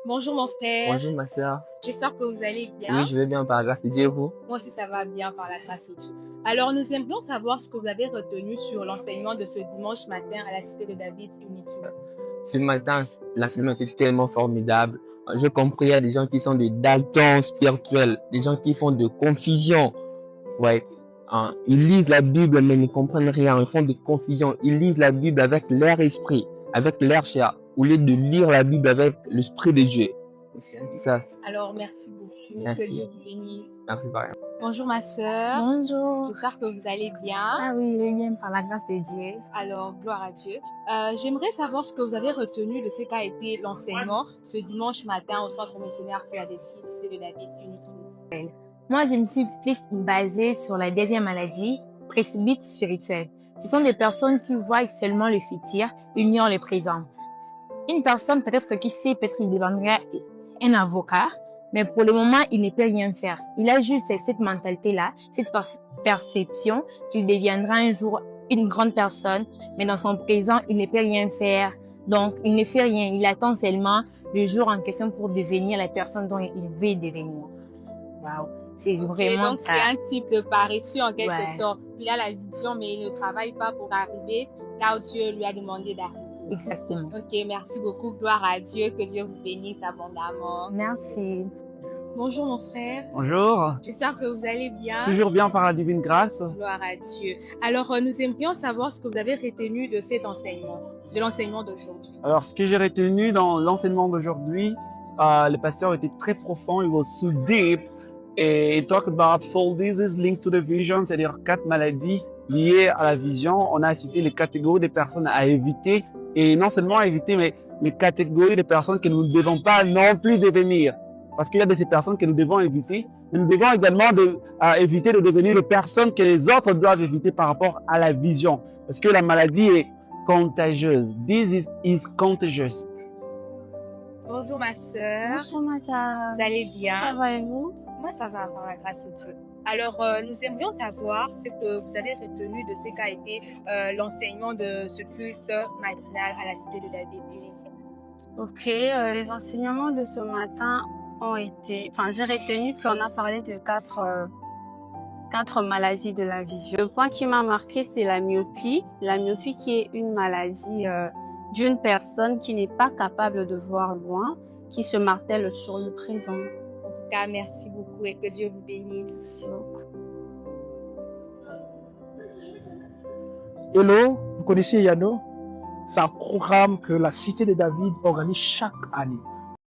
Bonjour mon frère, Bonjour ma sœur. j'espère que vous allez bien. Oui, je vais bien par la grâce de Dieu et vous. Moi aussi ça va bien par la grâce de Dieu. Alors nous aimerions savoir ce que vous avez retenu sur l'enseignement de ce dimanche matin à la cité de David Unity. Ce matin, l'enseignement était tellement formidable. J'ai compris, il y a des gens qui sont des daltons spirituels, des gens qui font de confusion. Ouais. Ils lisent la Bible mais ne comprennent rien, ils font des confusions. Ils lisent la Bible avec leur esprit, avec leur chair, au lieu de lire la Bible avec l'esprit de Dieu. C'est ça. Alors merci beaucoup, Merci. que Dieu vous bénisse. Merci pareil. Bonjour ma sœur, Bonjour. j'espère que vous allez bien. Ah oui, je vais bien par la grâce de Dieu. Alors gloire à Dieu. J'aimerais savoir ce que vous avez retenu de ce qu'a été l'enseignement ce dimanche matin au centre missionnaire Père des Fils de David Unity. Moi, je me suis plus basée sur la deuxième maladie, presbyte spirituel. Ce sont des personnes qui voient seulement le futur, ignorent le présent. Une personne peut-être qui sait, peut-être qu'il deviendra un avocat, mais pour le moment, il ne peut rien faire. Il a juste cette mentalité-là, cette perception qu'il deviendra un jour une grande personne, mais dans son présent, il ne peut rien faire. Donc, il ne fait rien. Il attend seulement le jour en question pour devenir la personne dont il veut devenir. Waouh, c'est vraiment donc, ça. c'est un type de paresseux en quelque Ouais. sorte. Il a la vision, mais il ne travaille pas pour arriver là où Dieu lui a demandé d'arriver. Exactement. Ok, merci beaucoup. Gloire à Dieu. Que Dieu vous bénisse abondamment. Merci. Bonjour mon frère. Bonjour, J'espère que vous allez bien. toujours bien par la divine grâce. Gloire à Dieu. Alors, nous aimerions savoir ce que vous avez retenu de cet enseignement, de l'enseignement d'aujourd'hui. Alors, ce que j'ai retenu dans l'enseignement d'aujourd'hui, le pasteur était très profond, il was so deep. Et il talk about 4 diseases linked to the vision, c'est-à-dire 4 maladies liées à la vision. On a cité les catégories de personnes à éviter. Et non seulement à éviter, mais les catégories de personnes que nous ne devons pas non plus devenir. Parce qu'il y a de ces personnes que nous devons éviter. Mais nous devons également éviter de devenir les personnes que les autres doivent éviter par rapport à la vision. Parce que la maladie est contagieuse. This is contagious. Bonjour ma sœur. Bonjour, madame. Vous allez bien? Ça va et vous? Moi, ça va par la grâce de Dieu. Alors, nous aimerions savoir ce que vous avez retenu de ce qu'a été l'enseignement de ce culte matinal à la cité de David Unity. Ok, les enseignements de ce matin ont été... Enfin, j'ai retenu qu'on a parlé de quatre maladies de la vision. Le point qui m'a marqué, c'est la myopie. La myopie qui est une maladie d'une personne qui n'est pas capable de voir loin, qui se martèle sur le présent. En tout cas, merci beaucoup et que Dieu vous bénisse. Hello, vous connaissez Yano? C'est un programme que la Cité de David organise chaque année.